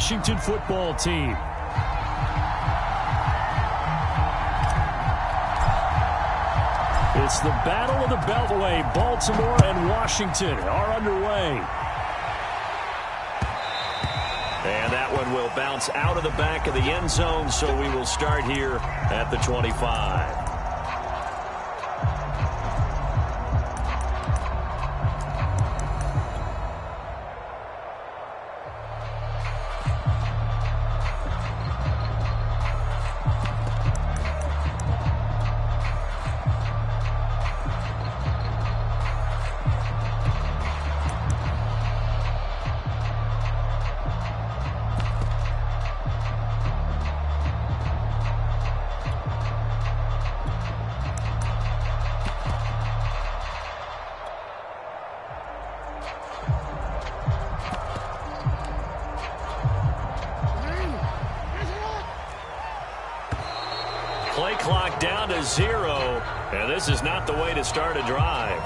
Washington football team. It's the Battle of the Beltway. Baltimore and Washington are underway. And that one will bounce out of the back of the end zone, so we will start here at the 25. Play clock down to 0, and this is not the way to start a drive.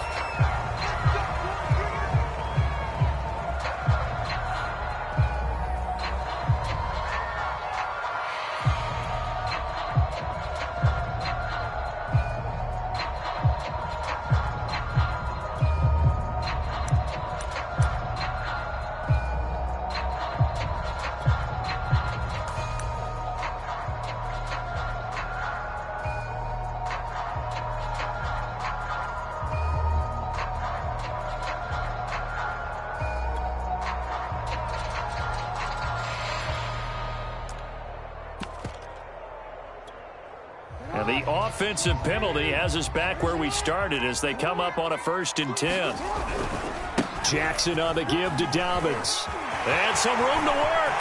And the offensive penalty has us back where we started as they come up on a 1st and 10. Jackson on the give to Dobbins. And some room to work.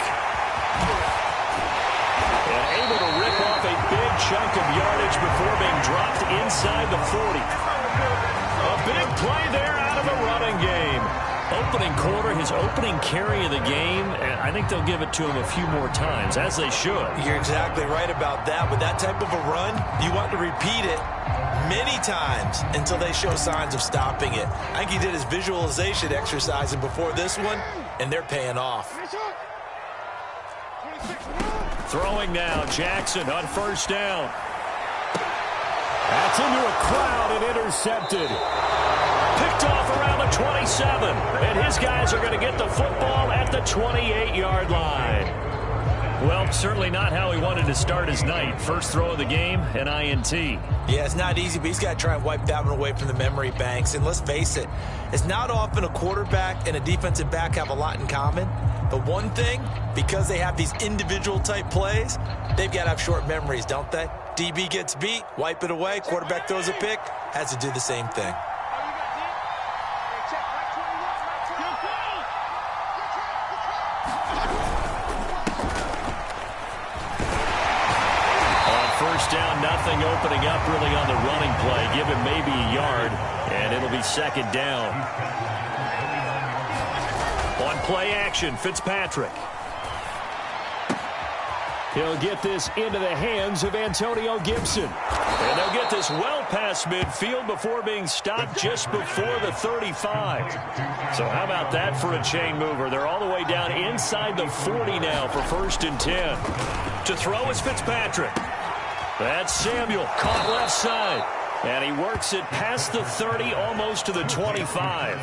And able to rip off a big chunk of yardage before being dropped inside the 40. A big play there out of the running game. Opening quarter, his opening carry of the game, and I think they'll give it to him a few more times, as they should. You're exactly right about that. With that type of a run, you want to repeat it many times until they show signs of stopping it. I think he did his visualization exercising before this one, and they're paying off. Throwing now, Jackson on 1st down. That's into a crowd and intercepted. Picked off around the 27, and his guys are going to get the football at the 28-yard line. Well, certainly not how he wanted to start his night. First throw of the game, an INT. Yeah, it's not easy, but he's got to try and wipe that one away from the memory banks. And let's face it, it's not often a quarterback and a defensive back have a lot in common. But one thing, because they have these individual type plays, they've got to have short memories, don't they? DB gets beat, wipe it away, quarterback throws a pick, has to do the same thing. Down, nothing opening up really on the running play. Give him maybe a yard, and it'll be 2nd down. On play action, Fitzpatrick. He'll get this into the hands of Antonio Gibson. And they'll get this well past midfield before being stopped just before the 35. So how about that for a chain mover? They're all the way down inside the 40 now for 1st and 10. To throw is Fitzpatrick. That's Samuel, caught left side. And he works it past the 30, almost to the 25.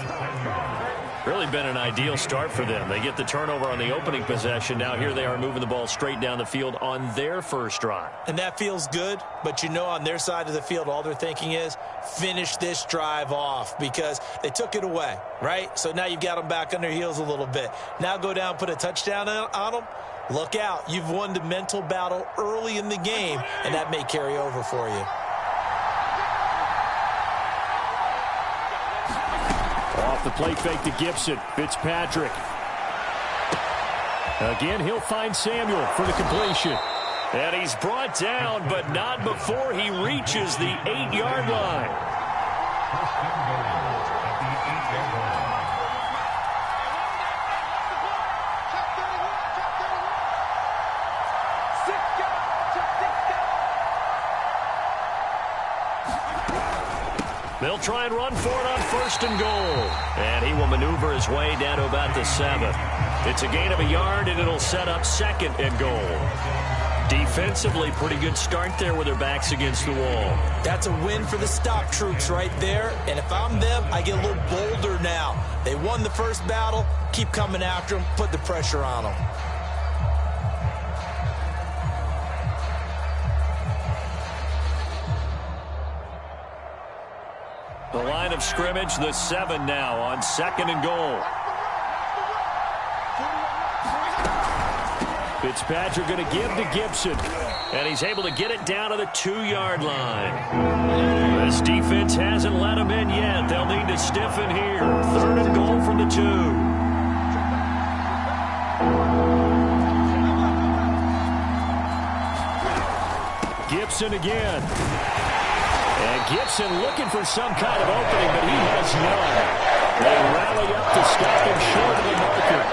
Really been an ideal start for them. They get the turnover on the opening possession. Now here they are moving the ball straight down the field on their first drive. And that feels good, but you know on their side of the field, all they're thinking is finish this drive off because they took it away, right? So now you've got them back on their heels a little bit. Now go down, put a touchdown on them. Look out. You've won the mental battle early in the game, and that may carry over for you. Off the play fake to Gibson. Fitzpatrick. Again, he'll find Samuel for the completion. And he's brought down, but not before he reaches the 8-yard line. They'll try and run for it on 1st and goal. And he will maneuver his way down to about the 7. It's a gain of a yard, and it'll set up 2nd and goal. Defensively, pretty good start there with their backs against the wall. That's a win for the stop troops right there. And if I'm them, I get a little bolder now. They won the first battle. Keep coming after them. Put the pressure on them. The line of scrimmage, the 7 now on 2nd and goal. Fitzpatrick going to give to Gibson, and he's able to get it down to the 2-yard line. This defense hasn't let him in yet. They'll need to stiffen here. 3rd and goal from the 2. Gibson again. And Gibson looking for some kind of opening, but he has none. They rally up to stop him short of the marker.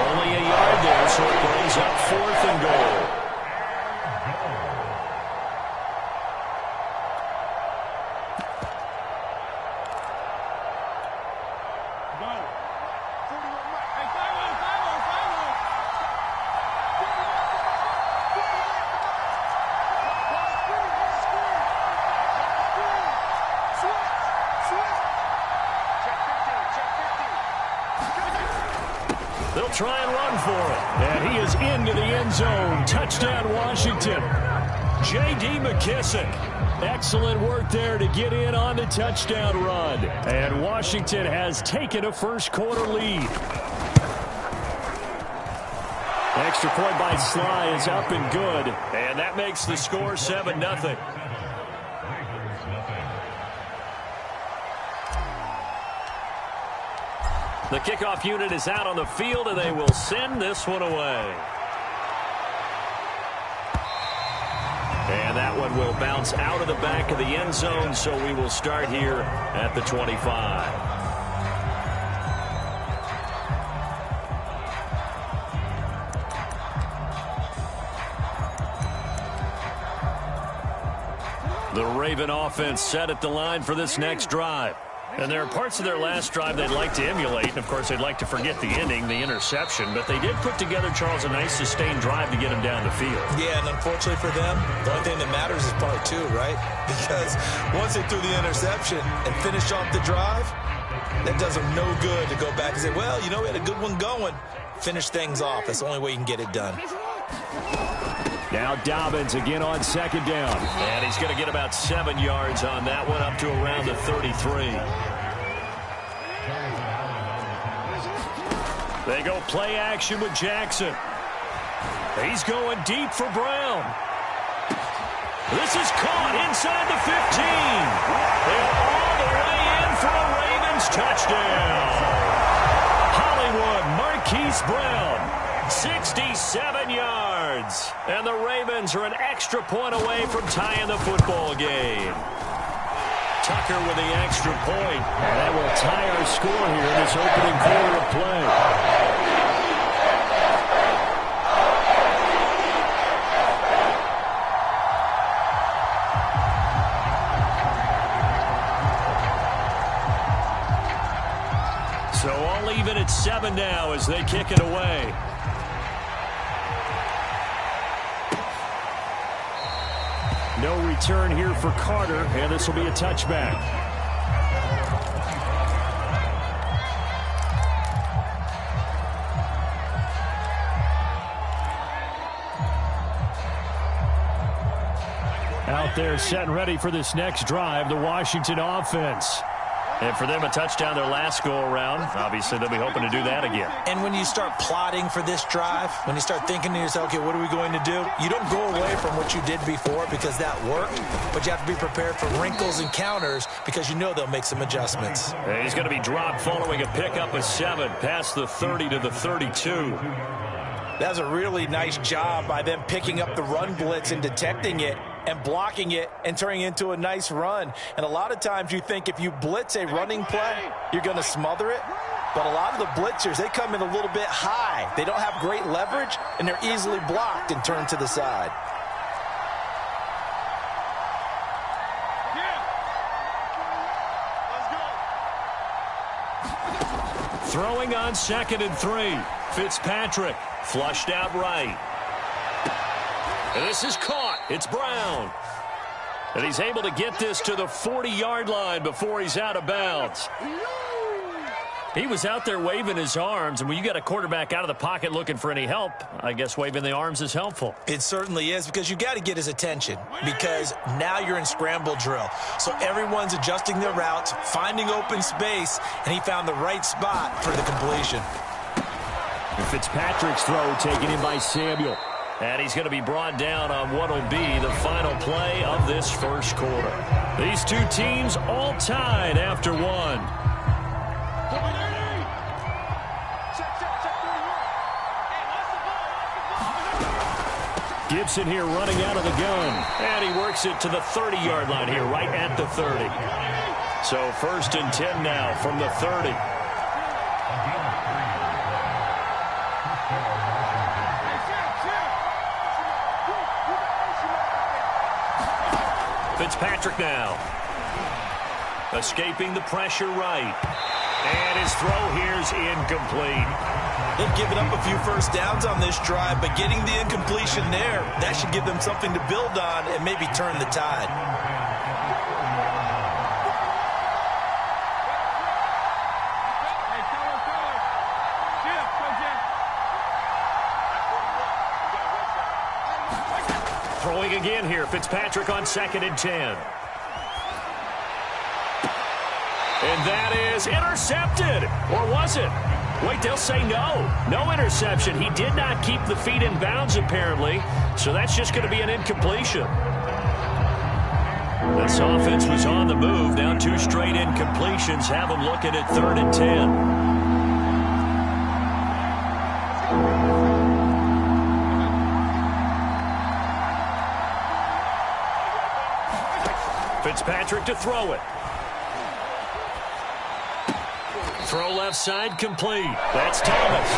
Only a yard there, so it brings up 4th and goal. They'll try and run for it. And he is into the end zone. Touchdown, Washington. J.D. McKissick. Excellent work there to get in on the touchdown run. And Washington has taken a first-quarter lead. Extra point by Sly is up and good. And that makes the score 7-0. The kickoff unit is out on the field, and they will send this one away. And that one will bounce out of the back of the end zone, so we will start here at the 25. The Raven offense set at the line for this next drive. And there are parts of their last drive they'd like to emulate. And, of course, they'd like to forget the ending, the interception. But they did put together, Charles, a nice sustained drive to get them down the field. Yeah, and unfortunately for them, the only thing that matters is part 2, right? Because once they threw the interception and finished off the drive, that does them no good to go back and say, well, you know, we had a good one going. Finish things off. That's the only way you can get it done. Now Dobbins again on 2nd down. And he's going to get about 7 yards on that one, up to around the 33. They go play action with Jackson. He's going deep for Brown. This is caught inside the 15. And all the way in for a Ravens touchdown. Hollywood Marquise Brown, 67 yards. And the Ravens are an extra point away from tying the football game. Tucker with the extra point. And that will tie our score here in this opening quarter of play. So all even at 7 now as they kick it away. No return here for Carter, and this will be a touchback. Out there set and ready for this next drive, the Washington offense. And for them, a touchdown their last go-around. Obviously, they'll be hoping to do that again. And when you start plotting for this drive, when you start thinking to yourself, okay, what are we going to do? You don't go away from what you did before because that worked, but you have to be prepared for wrinkles and counters because you know they'll make some adjustments. And he's going to be dropped following a pickup of 7 past the 30 to the 32. That was a really nice job by them picking up the run blitz and detecting it and blocking it and turning it into a nice run. And a lot of times you think if you blitz a running play, you're going to smother it. But a lot of the blitzers, they come in a little bit high. They don't have great leverage, and they're easily blocked and turned to the side. Throwing on 2nd and 3. Fitzpatrick flushed out right. And this is caught. It's Brown. And he's able to get this to the 40-yard line before he's out of bounds. He was out there waving his arms, and when you got a quarterback out of the pocket looking for any help, I guess waving the arms is helpful. It certainly is, because you got to get his attention, because now you're in scramble drill. So everyone's adjusting their routes, finding open space, and he found the right spot for the completion. And Fitzpatrick's throw taken in by Samuel. And he's going to be brought down on what will be the final play of this first quarter. These two teams all tied after one. Gibson here running out of the gun. And he works it to the 30-yard line here, right at the 30. So 1st and 10 now from the 30. Fitzpatrick now. Escaping the pressure right. And his throw here's incomplete. They've given up a few first downs on this drive, but getting the incompletion there, that should give them something to build on and maybe turn the tide. Throwing again here, Fitzpatrick on 2nd and 10. And that is intercepted. Or was it? Wait, they'll say no. No interception. He did not keep the feet in bounds, apparently. So that's just going to be an incompletion. This offense was on the move. Now 2 straight incompletions have them looking at 3rd and 10. Fitzpatrick to throw it. Throw left side complete. That's Thomas.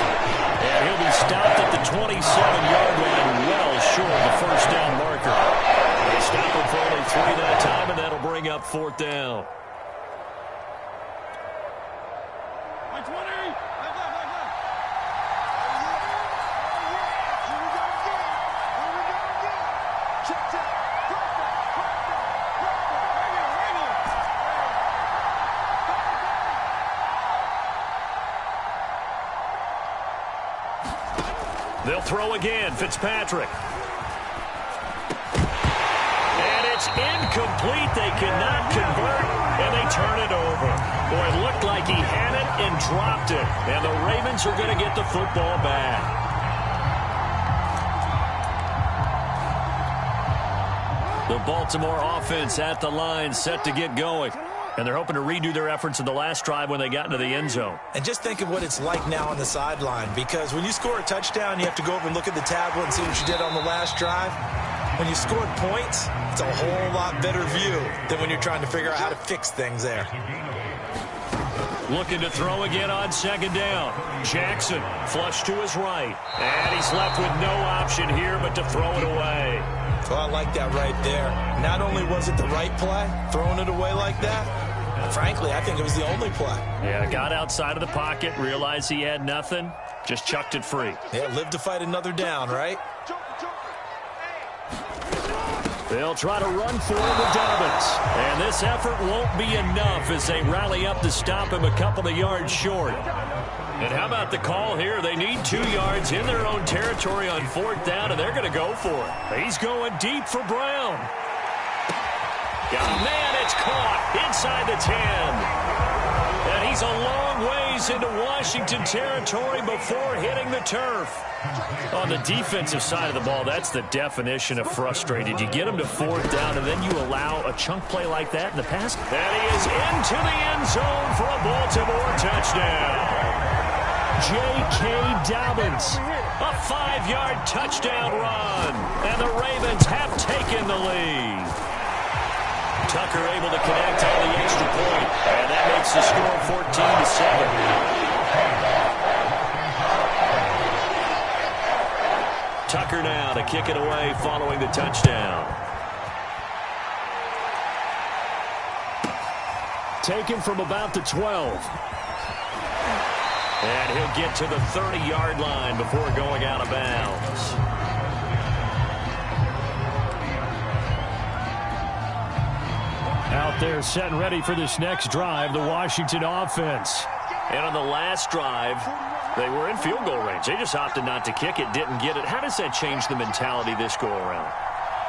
And he'll be stopped at the 27-yard line, well short of the first down marker. They stop him for only 3 that time, and that'll bring up 4th down. They'll throw again, Fitzpatrick. And it's incomplete. They cannot convert, and they turn it over. Boy, it looked like he had it and dropped it. And the Ravens are going to get the football back. The Baltimore offense at the line, set to get going. And they're hoping to redo their efforts in the last drive when they got into the end zone. And just think of what it's like now on the sideline, because when you score a touchdown, you have to go over and look at the tablet and see what you did on the last drive. When you scored points, it's a whole lot better view than when you're trying to figure out how to fix things there. Looking to throw again on 2nd down. Jackson flush to his right. And he's left with no option here but to throw it away. Well, I like that right there. Not only was it the right play, throwing it away like that, frankly, I think it was the only play. Yeah, got outside of the pocket, realized he had nothing, just chucked it free. Yeah, live to fight another down, right? They'll try to run for it with Dobbins. And this effort won't be enough as they rally up to stop him a couple of yards short. And how about the call here? They need 2 yards in their own territory on 4th down, and they're going to go for it. He's going deep for Brown. Man, it's caught inside the 10. And he's a long ways into Washington territory before hitting the turf. On the defensive side of the ball, that's the definition of frustrated. You get him to 4th down, and then you allow a chunk play like that in the pass. And he is into the end zone for a Baltimore touchdown. J.K. Dobbins, a 5-yard touchdown run. And the Ravens have taken the lead. Tucker able to connect on the extra point, and that makes the score 14-7. Tucker now to kick it away following the touchdown. Taken from about the 12. And he'll get to the 30-yard line before going out of bounds. Out there set and ready for this next drive, the Washington offense. And on the last drive, they were in field goal range. They just opted not to kick it, didn't get it. How does that change the mentality this go-around?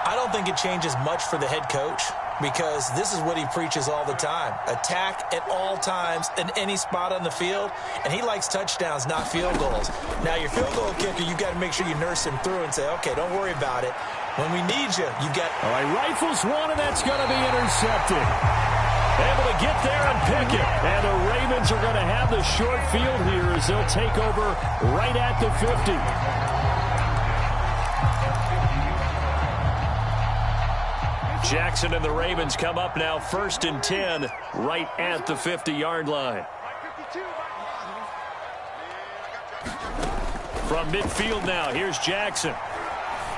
I don't think it changes much for the head coach because this is what he preaches all the time. Attack at all times in any spot on the field, and he likes touchdowns, not field goals. Now, your field goal kicker, you've got to make sure you nurse him through and say, okay, don't worry about it. When we need you, you've got... All right, rifles one, and that's going to be intercepted. Able to get there and pick it. And the Ravens are going to have the short field here as they'll take over right at the 50. Jackson and the Ravens come up now 1st and 10 right at the 50-yard line. From midfield now, here's Jackson.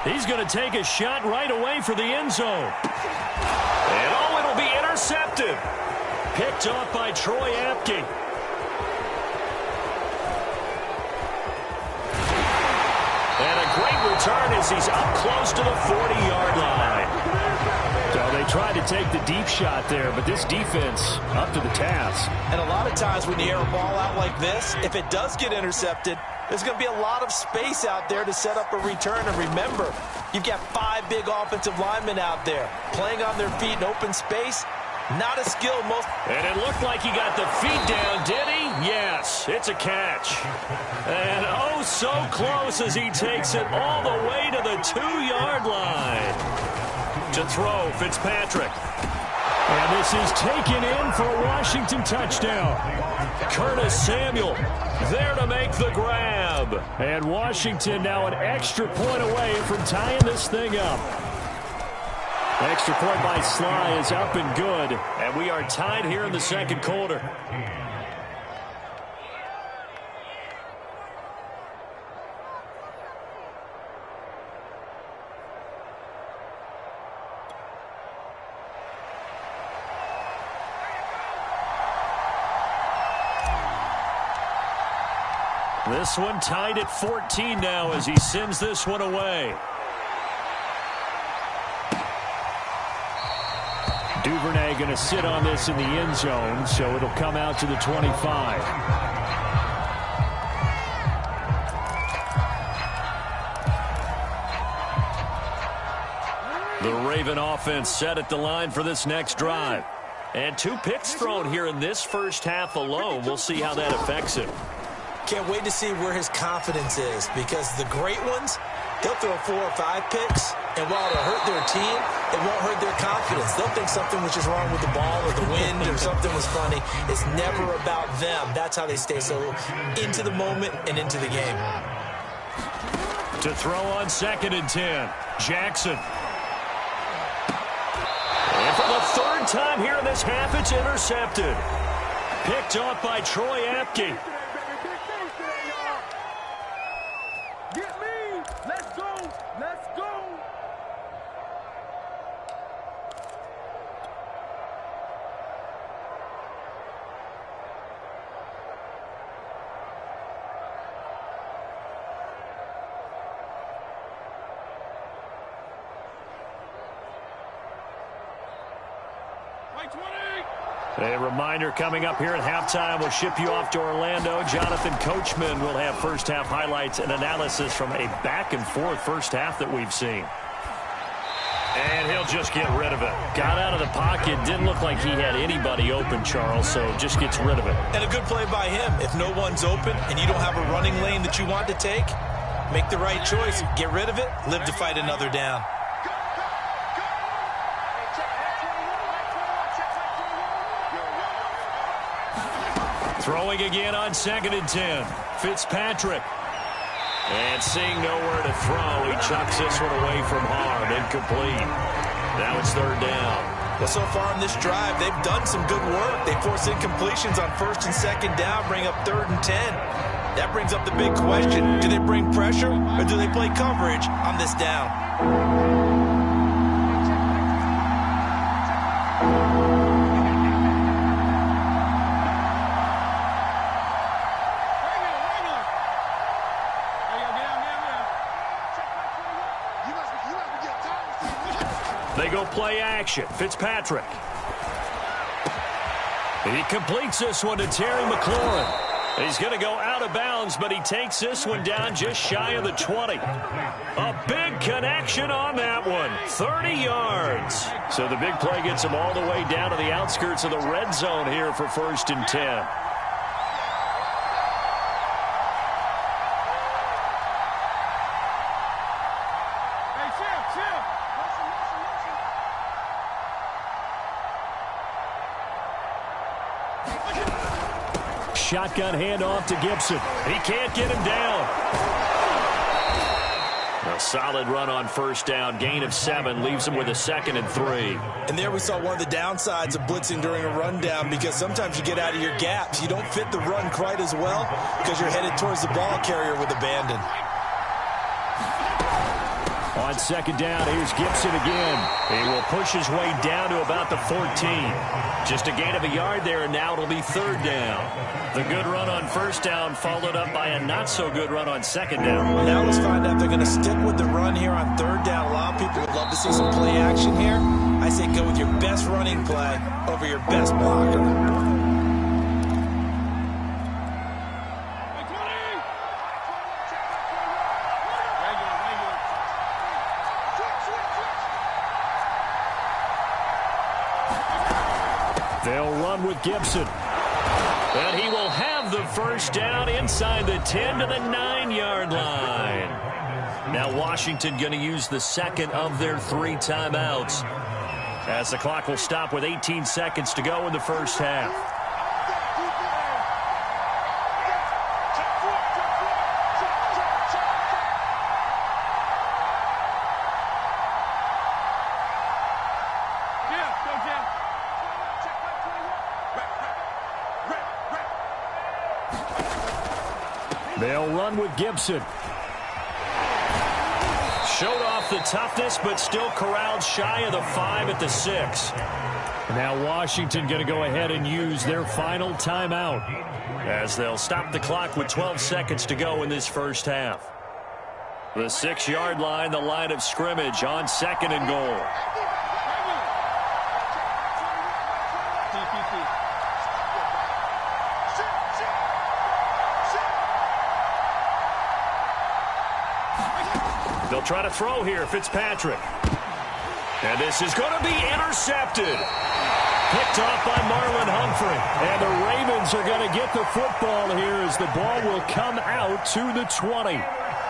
He's going to take a shot right away for the end zone. And oh, it'll be intercepted. Picked off by Troy Apke. And a great return as he's up close to the 40-yard line. So they tried to take the deep shot there, but this defense up to the task. And a lot of times when you air a ball out like this, if it does get intercepted, there's going to be a lot of space out there to set up a return. And remember, you've got 5 big offensive linemen out there playing on their feet in open space. Not a skill most. And it looked like he got the feet down, did he? Yes, it's a catch. And oh, so close as he takes it all the way to the 2-yard line. To throw, Fitzpatrick. And this is taken in for a Washington touchdown. Curtis Samuel there to make the grab. And Washington now an extra point away from tying this thing up. Extra point by Sly is up and good. And we are tied here in the second quarter. This one tied at 14 now as he sends this one away. Duvernay going to sit on this in the end zone, so it'll come out to the 25. The Raven offense set at the line for this next drive. And 2 picks thrown here in this first half alone. We'll see how that affects him. Can't wait to see where his confidence is because the great ones, they'll throw 4 or 5 picks, and while it'll hurt their team, it won't hurt their confidence. They'll think something was just wrong with the ball or the wind or something was funny. It's never about them. That's how they stay so into the moment and into the game. To throw on 2nd and 10, Jackson. And for the 3rd time here in this half, it's intercepted. Picked off by Troy Apke. A reminder coming up here at halftime, we'll ship you off to Orlando. Jonathan Coachman will have first half highlights and analysis from a back-and-forth first half that we've seen. And he'll just get rid of it. Got out of the pocket, didn't look like he had anybody open, Charles, so just gets rid of it. And a good play by him. If no one's open and you don't have a running lane that you want to take, make the right choice. Get rid of it, live to fight another down. Throwing again on 2nd and 10. Fitzpatrick. And seeing nowhere to throw, he chucks this one away from harm. Incomplete. Now it's 3rd down. Well, so far in this drive, they've done some good work. They force incompletions on 1st and 2nd down, bring up 3rd and 10. That brings up the big question. Do they bring pressure or do they play coverage on this down? They go play action. Fitzpatrick. He completes this one to Terry McLaurin. He's going to go out of bounds, but he takes this one down just shy of the 20. A big connection on that one. 30 yards. So the big play gets him all the way down to the outskirts of the red zone here for 1st and 10. Shotgun handoff to Gibson. He can't get him down. A solid run on 1st down. Gain of 7 leaves him with a 2nd and 3. And there we saw one of the downsides of blitzing during a rundown, because sometimes you get out of your gaps. You don't fit the run quite as well because you're headed towards the ball carrier with abandon. On 2nd down, here's Gibson again. He will push his way down to about the 14. Just a gain of a yard there, and now it'll be 3rd down. The good run on 1st down followed up by a not-so-good run on 2nd down. Now let's find out if they're going to stick with the run here on 3rd down. A lot of people would love to see some play action here. I say go with your best running play over your best blocker. They'll run with Gibson. And he will have the 1st down inside the 10 to the 9-yard line. Now Washington going to use the 2nd of their 3 timeouts, as the clock will stop with 18 seconds to go in the 1st half. They'll run with Gibson. Showed off the toughness, but still corralled shy of the 5 at the 6. Now Washington going to go ahead and use their final timeout, as they'll stop the clock with 12 seconds to go in this 1st half. The 6-yard line, the line of scrimmage on 2nd and goal. They'll try to throw here, Fitzpatrick. And this is going to be intercepted. Picked off by Marlon Humphrey. And the Ravens are going to get the football here as the ball will come out to the 20.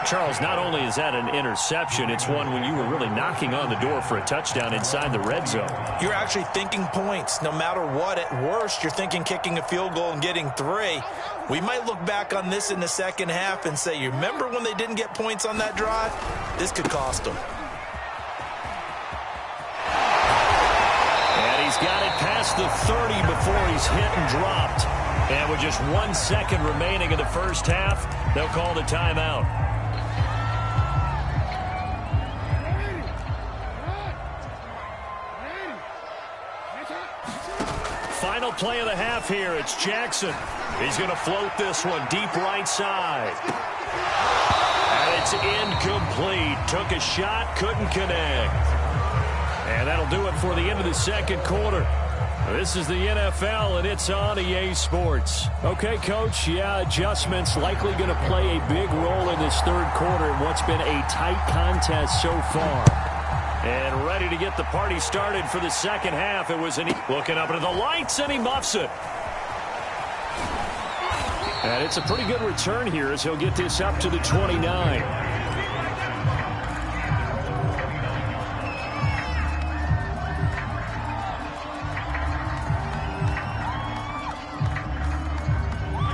Charles, not only is that an interception, it's one when you were really knocking on the door for a touchdown inside the red zone. You're actually thinking points. No matter what, at worst, you're thinking kicking a field goal and getting 3. We might look back on this in the 2nd half and say, you remember when they didn't get points on that drive? This could cost them. And he's got it past the 30 before he's hit and dropped. And with just 1 second remaining in the 1st half, they'll call the timeout. Final play of the half here. It's Jackson. He's going to float this one deep right side. And it's incomplete. Took a shot, couldn't connect. And that'll do it for the end of the 2nd quarter. This is the NFL, and it's on EA Sports. Okay, Coach, adjustments likely going to play a big role in this 3rd quarter in what's been a tight contest so far. And ready to get the party started for the 2nd half. It was looking up into the lights, and he muffs it. And it's a pretty good return here as he'll get this up to the 29.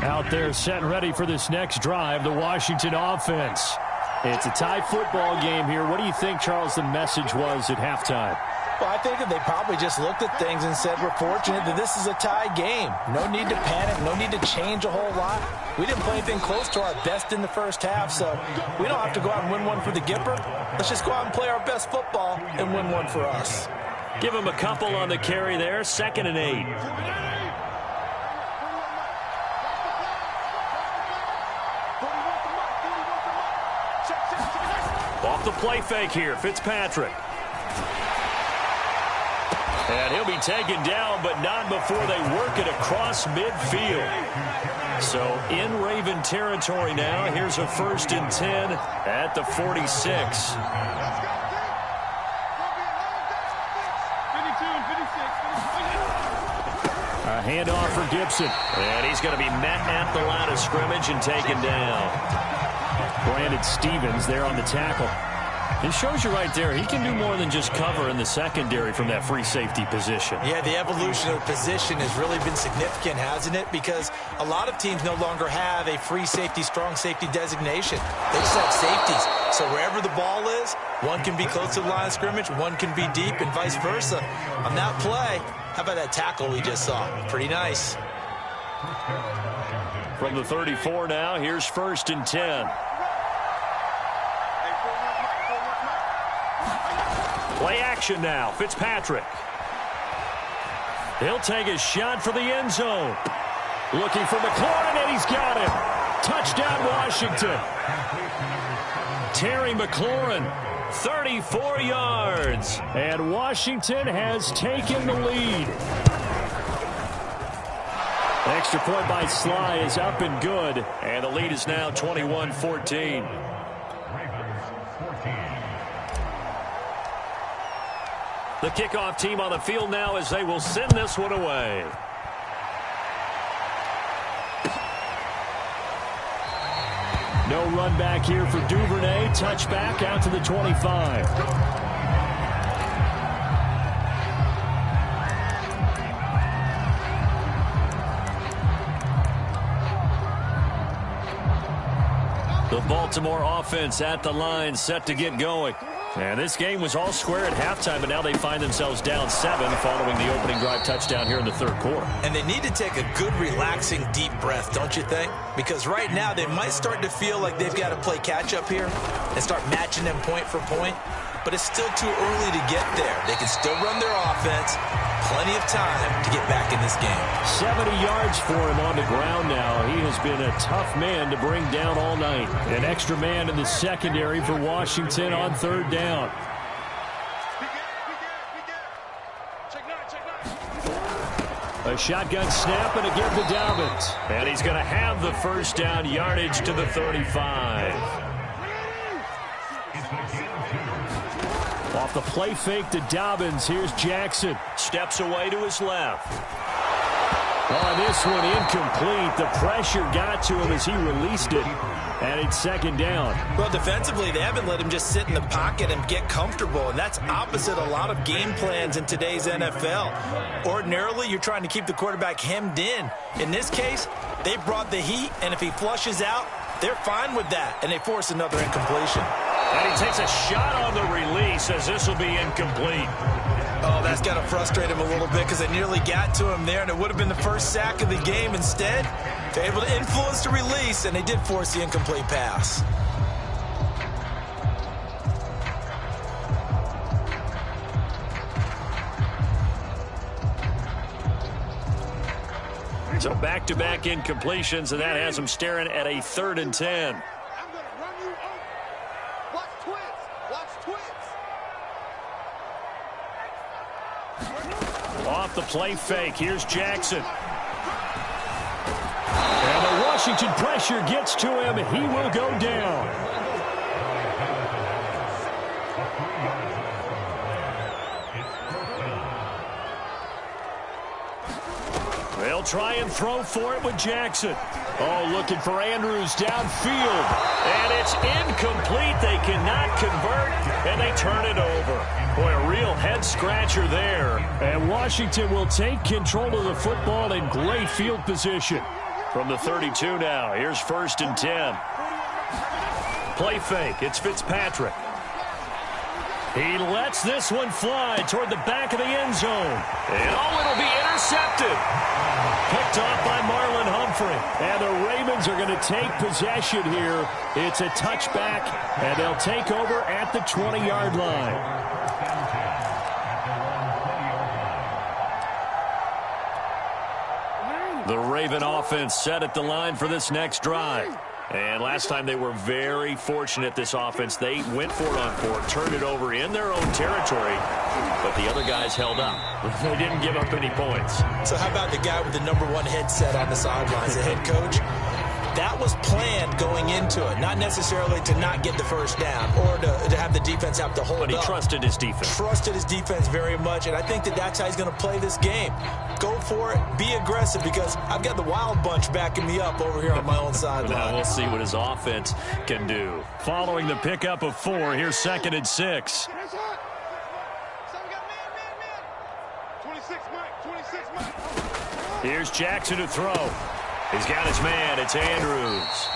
Out there set and ready for this next drive, the Washington offense. It's a tie football game here. What do you think, Charles, the message was at halftime? Well, I think that they probably just looked at things and said, we're fortunate that this is a tie game. No need to panic. No need to change a whole lot. We didn't play anything close to our best in the 1st half, so we don't have to go out and win one for the Gipper. Let's just go out and play our best football and win one for us. Give him a couple on the carry there. 2nd and 8. Off the play fake here, Fitzpatrick. And he'll be taken down, but not before they work it across midfield. So in Raven territory now. Here's a 1st and 10 at the 46. A handoff for Gibson. And he's going to be met at the line of scrimmage and taken down. Brandon Stevens there on the tackle. It shows you right there, he can do more than just cover in the secondary from that free safety position. Yeah, the evolution of position has really been significant, hasn't it? Because a lot of teams no longer have a free safety, strong safety designation. They just have safeties. So wherever the ball is, one can be close to the line of scrimmage, one can be deep, and vice versa. On that play, how about that tackle we just saw? Pretty nice. From the 34 now, here's 1st and 10. Play action now. Fitzpatrick. He'll take a shot for the end zone. Looking for McLaurin, and he's got him. Touchdown, Washington. Terry McLaurin, 34 yards. And Washington has taken the lead. Extra point by Sly is up and good. And the lead is now 21-14. The kickoff team on the field now as they will send this one away. No run back here for Duvernay. Touchback out to the 25. The Baltimore offense at the line, set to get going. And this game was all square at halftime, but now they find themselves down 7 following the opening drive touchdown here in the 3rd quarter. And they need to take a good, relaxing, deep breath, don't you think? Because right now they might start to feel like they've got to play catch-up here and start matching them point for point. But it's still too early to get there. They can still run their offense. Plenty of time to get back in this game. 70 yards for him on the ground now. He has been a tough man to bring down all night. An extra man in the secondary for Washington on 3rd down. A shotgun snap and again to Dobbins. And he's going to have the 1st down, yardage to the 35. Off the play fake to Dobbins. Here's Jackson. Steps away to his left. Oh, this one incomplete. The pressure got to him as he released it. And it's 2nd down. Well, defensively, they haven't let him just sit in the pocket and get comfortable. And that's opposite a lot of game plans in today's NFL. Ordinarily, you're trying to keep the quarterback hemmed in. In this case, they brought the heat. And if he flushes out, they're fine with that. And they force another incompletion. And he takes a shot on the release as this will be incomplete. Oh, that's got to frustrate him a little bit because they nearly got to him there, and it would have been the first sack of the game. Instead, they're able to influence the release, and they did force the incomplete pass. So back-to-back incompletions, and that has them staring at a 3rd and 10. Off the play fake, here's Jackson. And the Washington pressure gets to him. He will go down. They'll try and throw for it with Jackson. Oh, looking for Andrews downfield. And it's incomplete. They cannot convert, and they turn it over. Boy, a real head-scratcher there. And Washington will take control of the football in great field position. From the 32 now, here's 1st and 10. Play fake, it's Fitzpatrick. He lets this one fly toward the back of the end zone. And oh, it'll be intercepted. Picked off by Marlon Humphrey. And the Ravens are going to take possession here. It's a touchback, and they'll take over at the 20-yard line. The Raven offense set at the line for this next drive. And last time they were very fortunate, this offense. They went for it on fourth, turned it over in their own territory, but the other guys held up. They didn't give up any points. So how about the guy with the #1 headset on the sidelines, the head coach? That was planned going into it, not necessarily to not get the first down or to have the defense have to hold up. But he trusted his defense. Trusted his defense very much, and I think that's how he's going to play this game. Go for it. Be aggressive, because I've got the wild bunch backing me up over here on my own sideline. Now we'll see what his offense can do. Following the pickup of 4, here's 2nd and 6. Here's Jackson to throw. He's got his man. It's Andrews.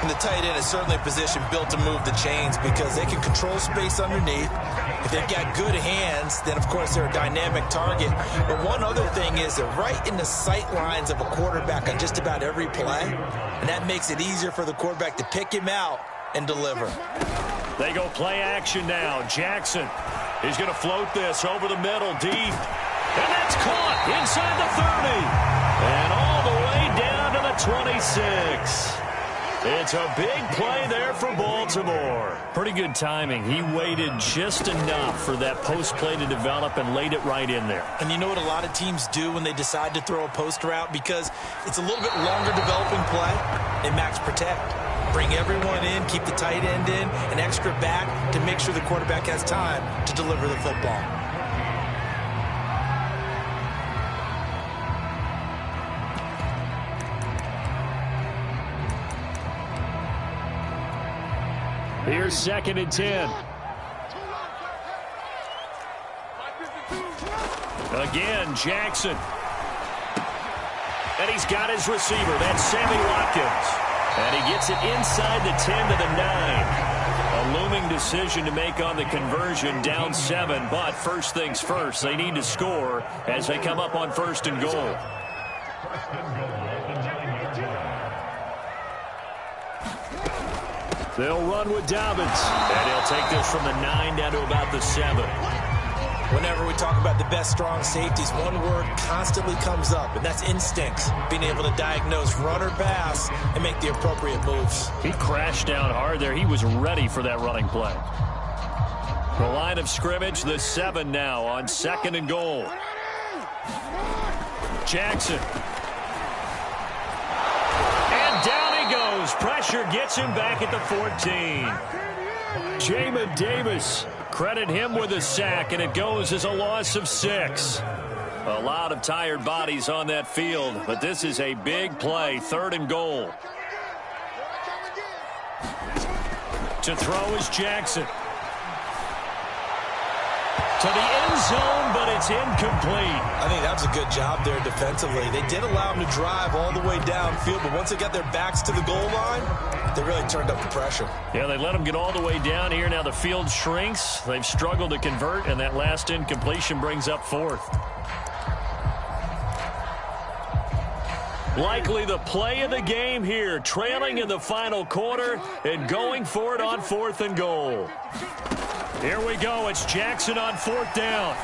And the tight end is certainly a position built to move the chains, because they can control space underneath. If they've got good hands, then, of course, they're a dynamic target. But one other thing is they're right in the sight lines of a quarterback on just about every play, and that makes it easier for the quarterback to pick him out and deliver. They go play action now. Jackson, he's going to float this over the middle, deep. And that's caught inside the 30. And all the way down to the 26. It's a big play there for Baltimore. Pretty good timing. He waited just enough for that post play to develop and laid it right in there. And you know what a lot of teams do when they decide to throw a post route? Because it's a little bit longer developing play. They max protect. Bring everyone in, keep the tight end in, an extra back to make sure the quarterback has time to deliver the football. Here's 2nd and 10. Again, Jackson. And he's got his receiver. That's Sammy Watkins. And he gets it inside the 10 to the 9. A looming decision to make on the conversion, down 7. But first things first, they need to score as they come up on 1st and goal. They'll run with Dobbins. And he'll take this from the 9 down to about the 7. Whenever we talk about the best strong safeties, one word constantly comes up, and that's instincts. Being able to diagnose run or pass and make the appropriate moves. He crashed down hard there. He was ready for that running play. The line of scrimmage, the 7 now on 2nd and goal. Jackson. And down he goes. Pressure gets him back at the 14. Jamin Davis. Credit him with a sack, and it goes as a loss of 6. A lot of tired bodies on that field, but this is a big play, 3rd and goal. To throw is Jackson. To the end zone, but it's incomplete. I think that was a good job there defensively. They did allow him to drive all the way downfield, but once they got their backs to the goal line, they really turned up the pressure. Yeah, they let him get all the way down here. Now the field shrinks. They've struggled to convert, and that last incompletion brings up 4th. Likely the play of the game here, trailing in the final quarter and going for it on 4th and goal. Here we go. It's Jackson on 4th down.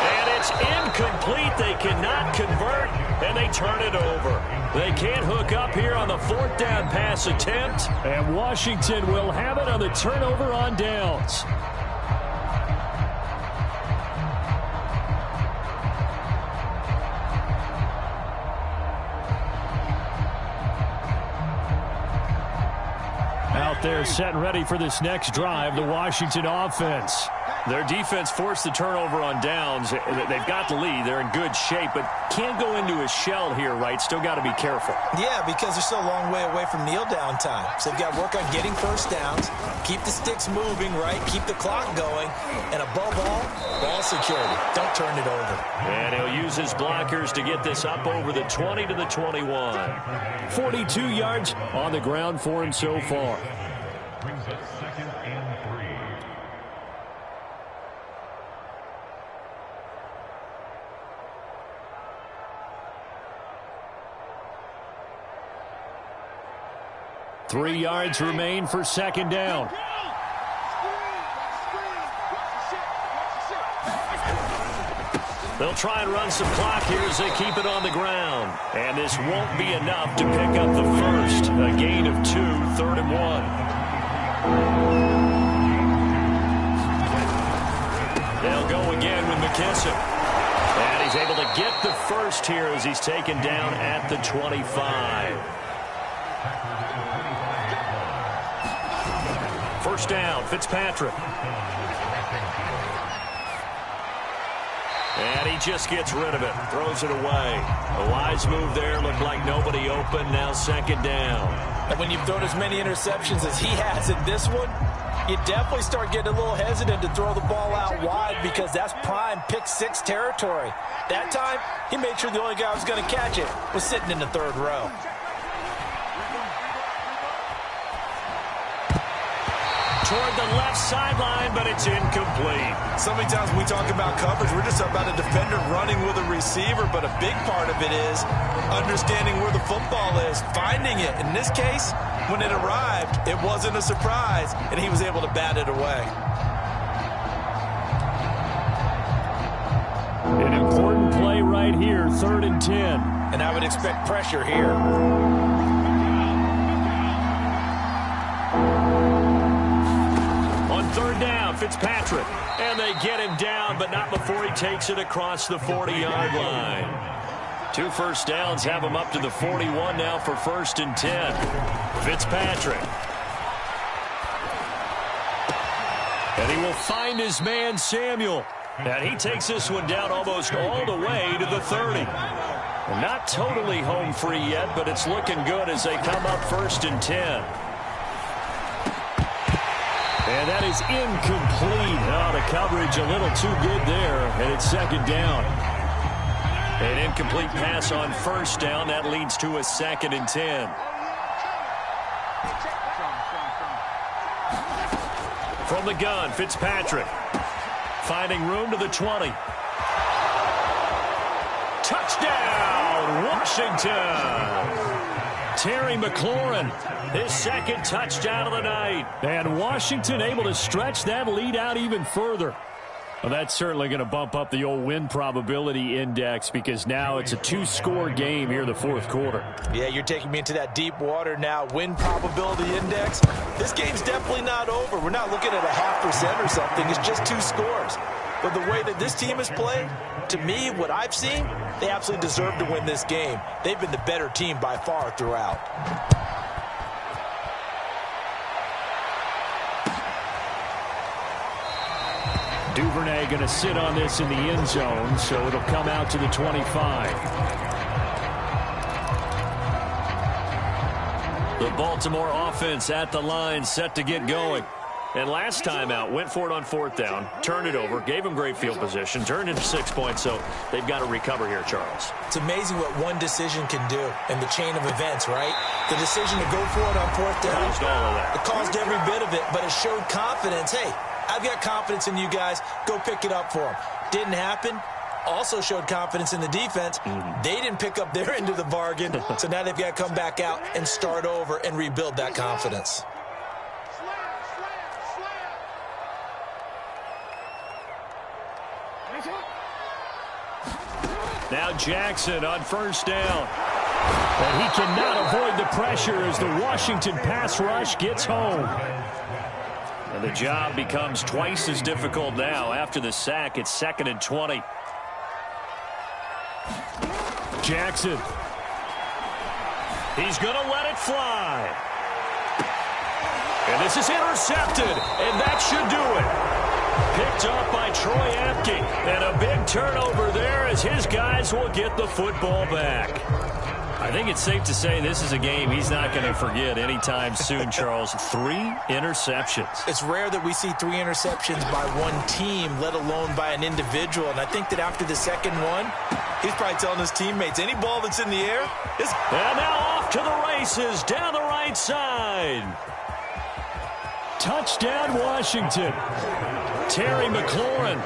And it's incomplete. They cannot convert, and they turn it over. They can't hook up here on the 4th down pass attempt, and Washington will have it on the turnover on downs. Out there set and ready for this next drive, the Washington offense. Their defense forced the turnover on downs. They've got the lead. They're in good shape, but can't go into a shell here, right? Still got to be careful. Yeah, because they're still a long way away from kneel down time. So they've got to work on getting first downs, keep the sticks moving, right? Keep the clock going, and above all, ball security. Don't turn it over. And he'll use his blockers to get this up over the 20 to the 21. 42 yards on the ground for him so far. Brings us 2nd and 3. Three yards remain for 2nd down. They'll try and run some clock here as they keep it on the ground. And this won't be enough to pick up the first. A gain of 2, 3rd and 1. They'll go again with McKissick. And he's able to get the first here as he's taken down at the 25. First down, Fitzpatrick. And he just gets rid of it, throws it away. A wise move there, looked like nobody open, now 2nd down. And when you've thrown as many interceptions as he has in this one, you definitely start getting a little hesitant to throw the ball out wide because that's prime pick 6 territory. That time, he made sure the only guy who was going to catch it was sitting in the 3rd row. Toward the left sideline, but it's incomplete. So many times when we talk about coverage, we're just about a defender running with a receiver, but a big part of it is understanding where the football is, finding it. In this case, when it arrived, it wasn't a surprise, and he was able to bat it away. An important play right here, 3rd and 10. And I would expect pressure here. On 3rd down, Fitzpatrick. And they get him down, but not before he takes it across the 40-yard line. 2 first downs have him up to the 41 now for 1st and 10. Fitzpatrick. And he will find his man, Samuel. And he takes this one down almost all the way to the 30. Not totally home free yet, but it's looking good as they come up 1st and 10. And that is incomplete. Oh, the coverage a little too good there, and it's 2nd down. An incomplete pass on 1st down. That leads to a 2nd and 10. From the gun, Fitzpatrick. Finding room to the 20. Touchdown, Washington! Terry McLaurin, his 2nd touchdown of the night. And Washington able to stretch that lead out even further. Well, that's certainly going to bump up the old win probability index because now it's a 2-score game here in the 4th quarter. Yeah, you're taking me into that deep water now. Win probability index. This game's definitely not over. We're not looking at a 0.5% or something. It's just 2 scores. But the way that this team has played, to me, what I've seen, they absolutely deserve to win this game. They've been the better team by far throughout. Duvernay going to sit on this in the end zone, so it'll come out to the 25. The Baltimore offense at the line, set to get going. And last time out, went for it on 4th down, turned it over, gave them great field position, turned into 6 points, so they've got to recover here, Charles. It's amazing what one decision can do in the chain of events, right? The decision to go for it on 4th down. Caused all of that. It caused every bit of it, but it showed confidence. Hey, I've got confidence in you guys. Go pick it up for them. Didn't happen. Also showed confidence in the defense. They didn't pick up their end of the bargain, so now they've got to come back out and start over and rebuild that confidence. Now Jackson on 1st down. And he cannot avoid the pressure as the Washington pass rush gets home. And the job becomes twice as difficult now. After the sack, it's 2nd and 20. Jackson. He's going to let it fly. And this is intercepted, and that should do it. Picked up by Troy Apke. And a big turnover there as his guys will get the football back. I think it's safe to say this is a game he's not going to forget anytime soon, Charles. 3 interceptions. It's rare that we see 3 interceptions by one team, let alone by an individual. And I think that after the 2nd one, he's probably telling his teammates, any ball that's in the air is... And now off to the races down the right side. Touchdown, Washington. Terry McLaurin